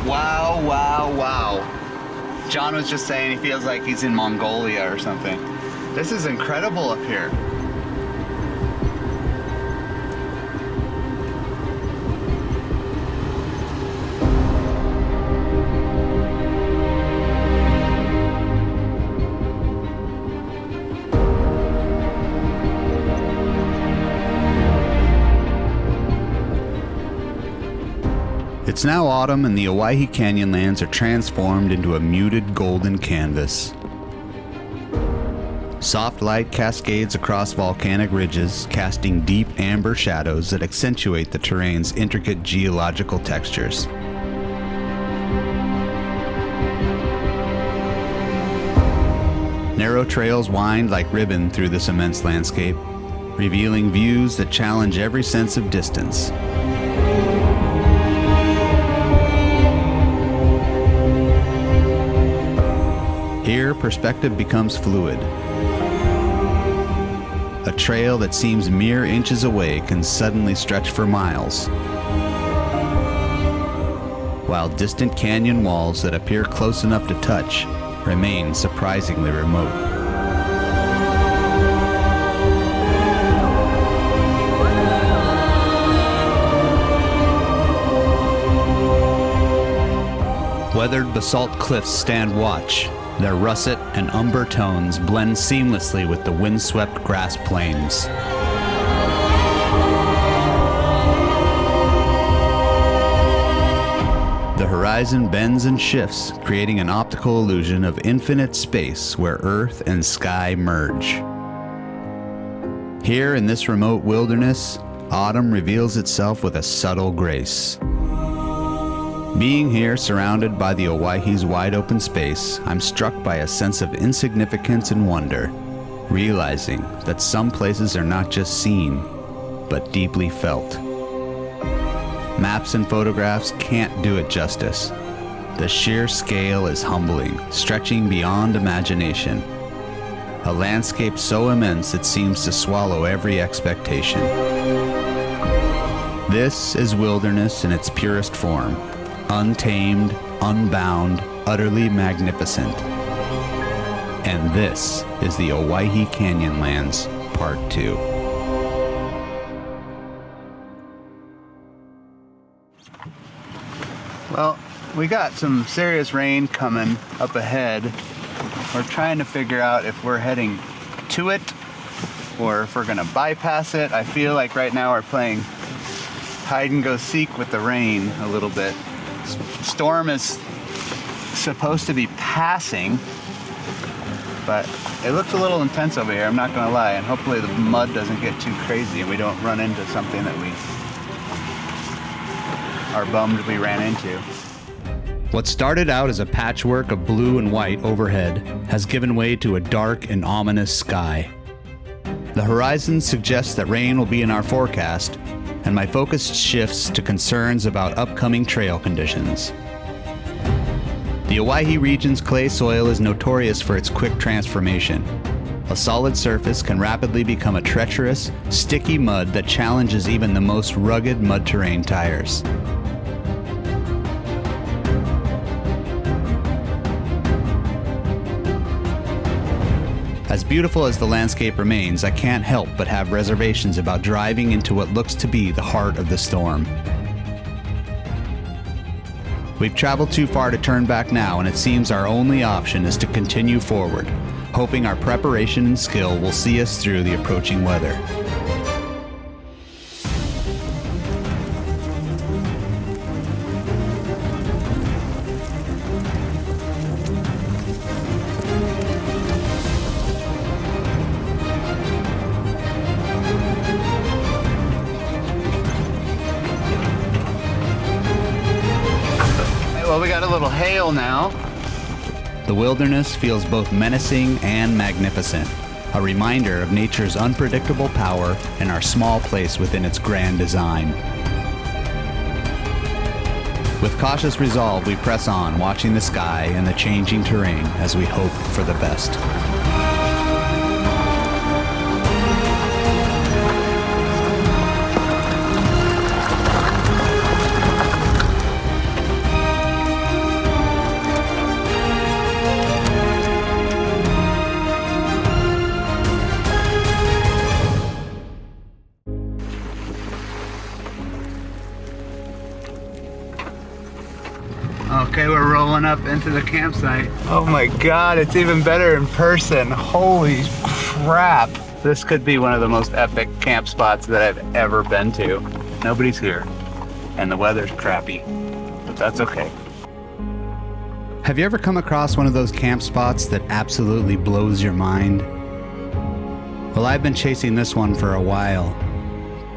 Wow, wow, wow. John was just saying he feels like he's in Mongolia or something. This is incredible up here. It's now autumn and the Owyhee Canyonlands are transformed into a muted golden canvas. Soft light cascades across volcanic ridges, casting deep amber shadows that accentuate the terrain's intricate geological textures. Narrow trails wind like ribbon through this immense landscape, revealing views that challenge every sense of distance. Here, perspective becomes fluid. A trail that seems mere inches away can suddenly stretch for miles, while distant canyon walls that appear close enough to touch remain surprisingly remote. Weathered basalt cliffs stand watch. Their russet and umber tones blend seamlessly with the windswept grass plains. The horizon bends and shifts, creating an optical illusion of infinite space where earth and sky merge. Here in this remote wilderness, autumn reveals itself with a subtle grace. Being here surrounded by the Owyhee's wide open space, I'm struck by a sense of insignificance and wonder, realizing that some places are not just seen, but deeply felt. Maps and photographs can't do it justice. The sheer scale is humbling, stretching beyond imagination. A landscape so immense it seems to swallow every expectation. This is wilderness in its purest form. Untamed, unbound, utterly magnificent. And this is the Owyhee Canyonlands, Part 2. Well, we got some serious rain coming up ahead. We're trying to figure out if we're heading to it or if we're gonna bypass it. I feel like right now we're playing hide and go seek with the rain a little bit. Storm is supposed to be passing, but it looks a little intense over here, I'm not gonna lie, and hopefully the mud doesn't get too crazy and we don't run into something that we are bummed we ran into. What started out as a patchwork of blue and white overhead has given way to a dark and ominous sky. The horizon suggests that rain will be in our forecast, and my focus shifts to concerns about upcoming trail conditions. The Owyhee region's clay soil is notorious for its quick transformation. A solid surface can rapidly become a treacherous, sticky mud that challenges even the most rugged mud terrain tires. As beautiful as the landscape remains, I can't help but have reservations about driving into what looks to be the heart of the storm. We've traveled too far to turn back now, and it seems our only option is to continue forward, hoping our preparation and skill will see us through the approaching weather. Well, we got a little hail now. The wilderness feels both menacing and magnificent, a reminder of nature's unpredictable power and our small place within its grand design. With cautious resolve, we press on, watching the sky and the changing terrain as we hope for the best. Okay, we're rolling up into the campsite. Oh my God, it's even better in person. Holy crap. This could be one of the most epic camp spots that I've ever been to. Nobody's here, and the weather's crappy, but that's okay. Have you ever come across one of those camp spots that absolutely blows your mind? Well, I've been chasing this one for a while,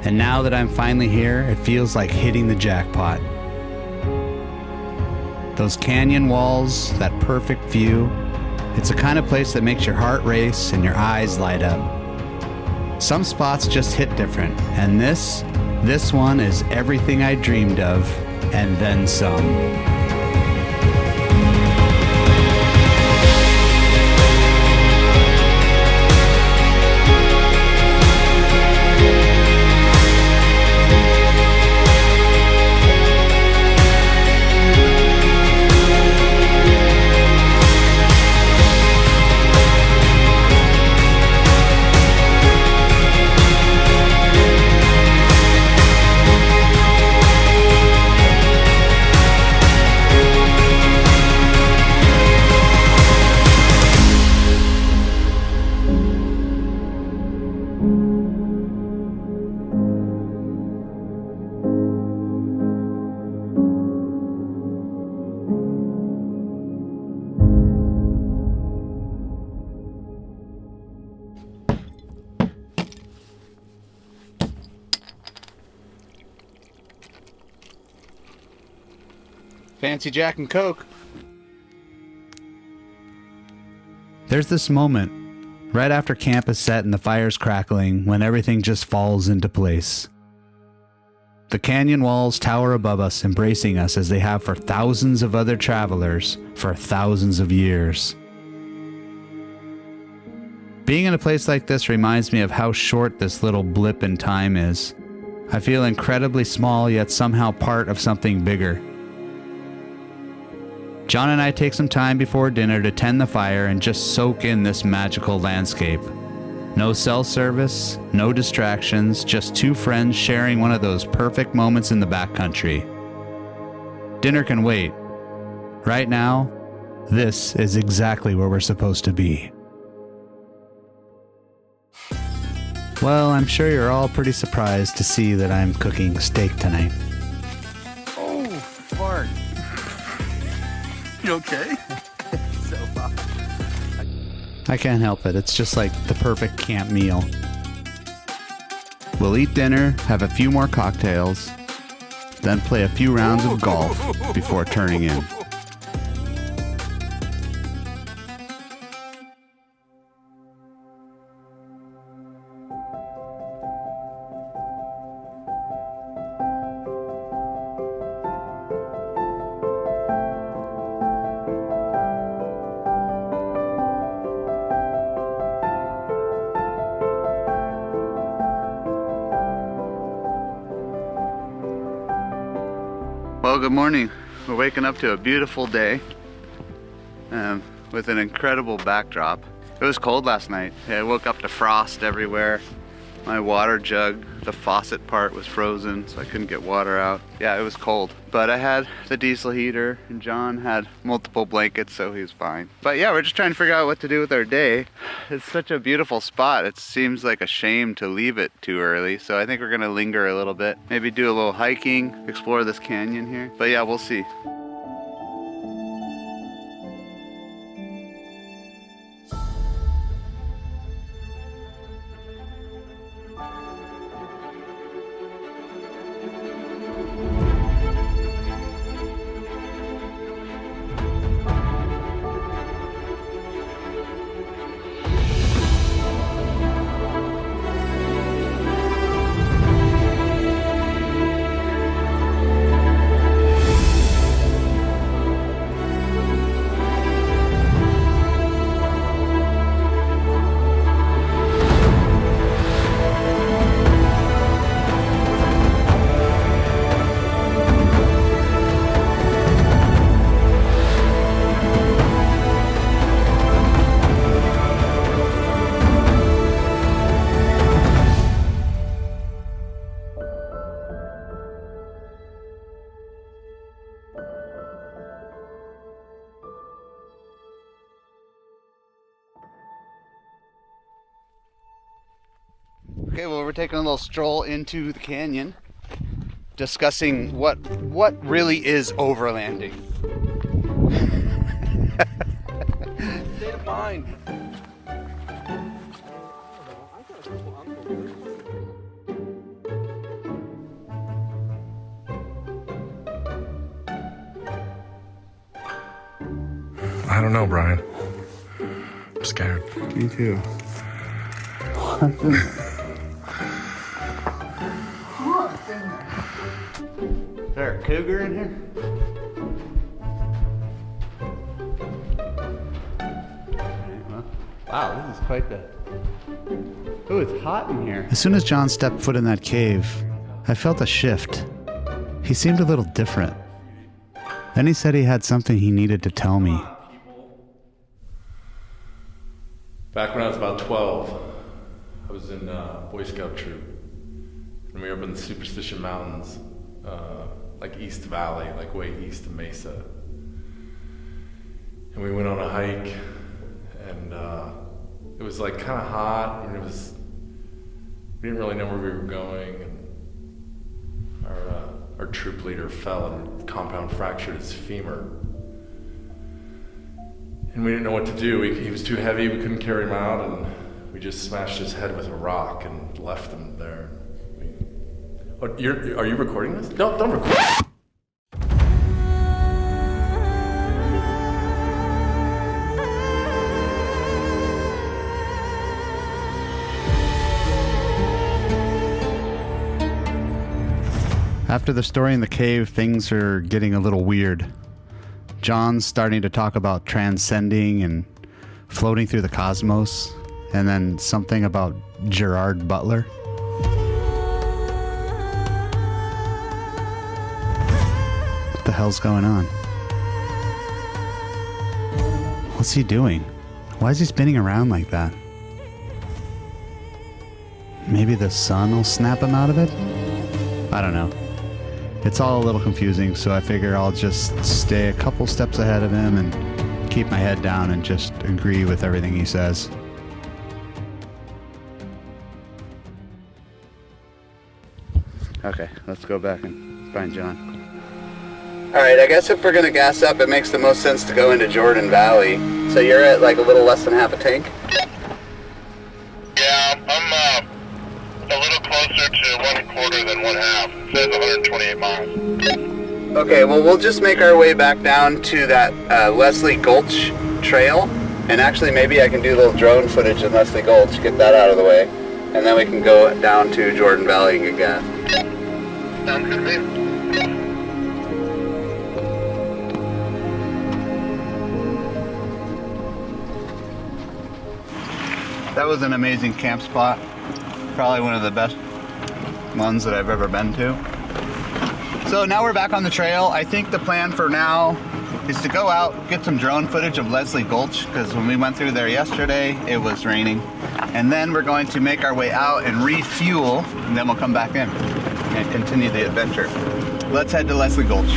and now that I'm finally here, it feels like hitting the jackpot. Those canyon walls, that perfect view, it's the kind of place that makes your heart race and your eyes light up. Some spots just hit different, and this one is everything I dreamed of, and then some. Fancy Jack and Coke. There's this moment, right after camp is set and the fire's crackling, when everything just falls into place. The canyon walls tower above us, embracing us as they have for thousands of other travelers for thousands of years. Being in a place like this reminds me of how short this little blip in time is. I feel incredibly small, yet somehow part of something bigger. John and I take some time before dinner to tend the fire and just soak in this magical landscape. No cell service, no distractions, just two friends sharing one of those perfect moments in the backcountry. Dinner can wait. Right now, this is exactly where we're supposed to be. Well, I'm sure you're all pretty surprised to see that I'm cooking steak tonight. Oh, fart. You okay? So hot. I can't help it. It's just like the perfect camp meal. We'll eat dinner, have a few more cocktails, then play a few rounds of golf before turning in. Well, good morning. We're waking up to a beautiful day with an incredible backdrop. It was cold last night. I woke up to frost everywhere. My water jug, the faucet part was frozen, so I couldn't get water out. Yeah, it was cold. But I had the diesel heater, and John had multiple blankets, so he was fine. But yeah, we're just trying to figure out what to do with our day. It's such a beautiful spot. It seems like a shame to leave it too early, so I think we're gonna linger a little bit. Maybe do a little hiking, explore this canyon here. But yeah, we'll see. Okay, well, we're taking a little stroll into the canyon, discussing what really is overlanding. State of mind. I don't know, Brian. I'm scared. Me too. Is there a cougar in here? Wow, this is quite the... Oh, it's hot in here. As soon as John stepped foot in that cave, I felt a shift. He seemed a little different. Then he said he had something he needed to tell me. Back when I was about 12, I was in Boy Scout troop. And we were up in the Superstition Mountains, like East Valley, like way east of Mesa. And we went on a hike, and it was like kind of hot, and we didn't really know where we were going, and our troop leader fell and compound fractured his femur. And we didn't know what to do. He was too heavy, we couldn't carry him out, and we just smashed his head with a rock and left him there. Are you recording this? No, don't record. After the story in the cave, things are getting a little weird. John's starting to talk about transcending and floating through the cosmos, and then something about Gerard Butler. What the hell's going on? What's he doing? Why is he spinning around like that? Maybe the sun will snap him out of it? I don't know. It's all a little confusing, so I figure I'll just stay a couple steps ahead of him and keep my head down and just agree with everything he says. Okay, let's go back and find John. Alright, I guess if we're gonna gas up, it makes the most sense to go into Jordan Valley. So you're at like a little less than half a tank? Yeah, I'm a little closer to 1/4 than 1/2. It says 128 miles. Okay, well, we'll just make our way back down to that Leslie Gulch trail. And actually, maybe I can do a little drone footage in Leslie Gulch, get that out of the way. And then we can go down to Jordan Valley and get gas. Sounds good to me. That was an amazing camp spot. Probably one of the best ones that I've ever been to. So now we're back on the trail. I think the plan for now is to go out, get some drone footage of Leslie Gulch, because when we went through there yesterday, it was raining. And then we're going to make our way out and refuel, and then we'll come back in and continue the adventure. Let's head to Leslie Gulch.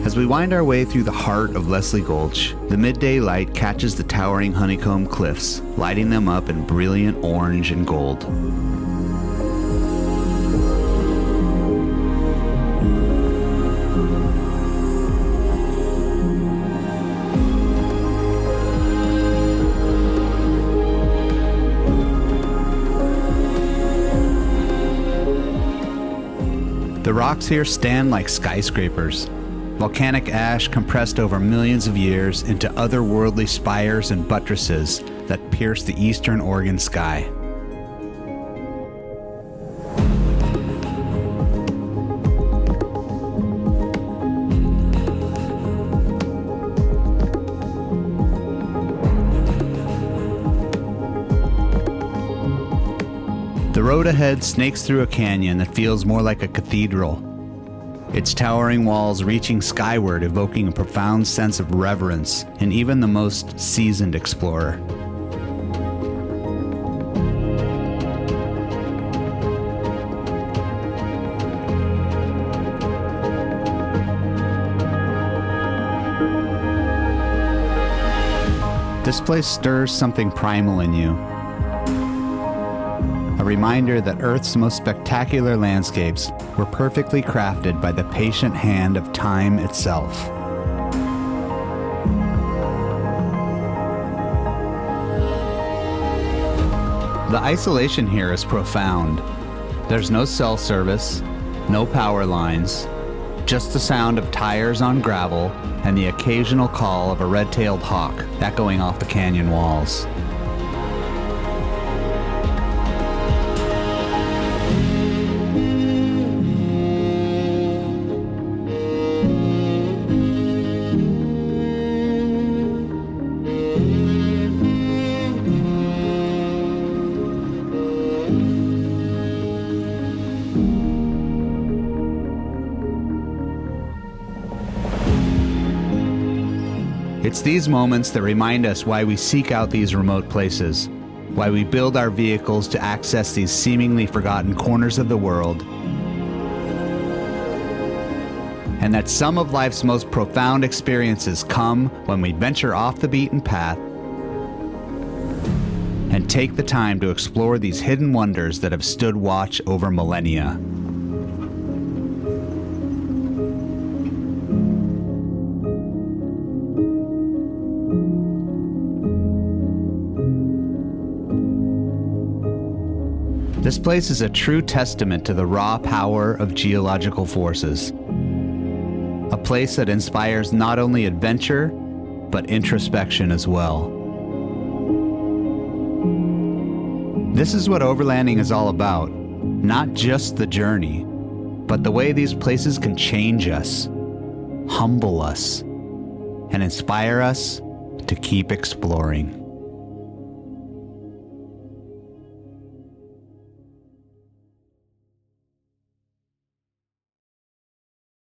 As we wind our way through the heart of Leslie Gulch, the midday light catches the towering honeycomb cliffs, lighting them up in brilliant orange and gold. The rocks here stand like skyscrapers, volcanic ash compressed over millions of years into otherworldly spires and buttresses that pierce the eastern Oregon sky. The road ahead snakes through a canyon that feels more like a cathedral, its towering walls reaching skyward, evoking a profound sense of reverence in even the most seasoned explorer. This place stirs something primal in you. A reminder that Earth's most spectacular landscapes were perfectly crafted by the patient hand of time itself. The isolation here is profound. There's no cell service, no power lines, just the sound of tires on gravel and the occasional call of a red-tailed hawk echoing off the canyon walls. It's these moments that remind us why we seek out these remote places, why we build our vehicles to access these seemingly forgotten corners of the world, and that some of life's most profound experiences come when we venture off the beaten path and take the time to explore these hidden wonders that have stood watch over millennia. This place is a true testament to the raw power of geological forces. A place that inspires not only adventure, but introspection as well. This is what overlanding is all about. Not just the journey, but the way these places can change us, humble us, and inspire us to keep exploring.